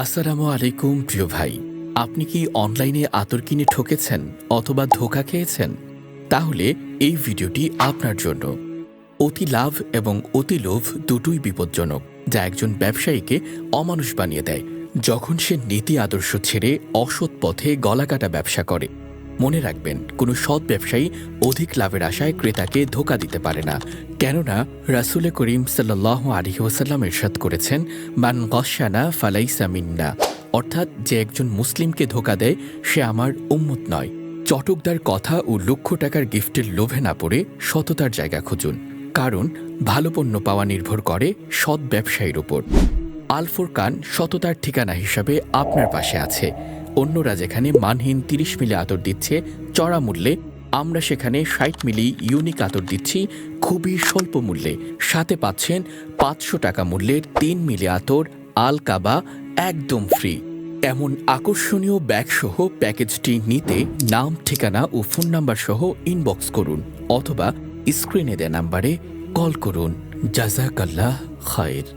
আসসালামু আলাইকুম প্রিয় ভাই। আপনি কি অনলাইনে আতর কিনে ঠকেছেন অথবা ধোঁকা খেয়েছেন? তাহলে এই ভিডিওটি আপনার জন্য। অতি লাভ এবং অতি লোভ দুটোই বিপজ্জনক, যা একজন ব্যবসায়ীকে অমানুষ বানিয়ে দেয় যখন সে নীতি আদর্শ ছেড়ে অসৎ পথে গলাকাটা ব্যবসা করে। মনে রাখবেন, কোনো সৎ ব্যবসায়ী অধিক লাভের আশায় ক্রেতাকে ধোঁকা দিতে পারে না। কেননা রাসূল করিম সাল্লাল্লাহু আলাইহি ওয়াসাল্লাম ইরশাদ করেছেন, মান গশ্বানা ফালাইসা মিন্না, অর্থাৎ যে একজন মুসলিমকে ধোঁকা দেয় সে আমার উম্মত নয়। চটকদার কথা ও লক্ষ টাকার গিফটের লোভে না পড়ে সততার জায়গা খুঁজুন, কারণ ভালো পণ্য পাওয়া নির্ভর করে সৎ ব্যবসায়ীর উপর। আল ফুরকান সততার ঠিকানা হিসাবে আপনার পাশে আছে। অন্যরা যেখানে মানহীন ৩০ মিলি আতর দিচ্ছে চড়া মূল্যে, আমরা সেখানে ৬০ মিলি ইউনিক আতর দিচ্ছি খুবই স্বল্প মূল্যে। সাথে পাচ্ছেন ৫০০ টাকা মূল্যের ৩ মিলি আতর আল কাবা একদম ফ্রি। এমন আকর্ষণীয় ব্যাগসহ প্যাকেজটি নিতে নাম, ঠিকানা ও ফোন নাম্বার সহ ইনবক্স করুন অথবা স্ক্রিনে দেয়া নাম্বারে কল করুন। জাযাকাল্লাহ খায়ের।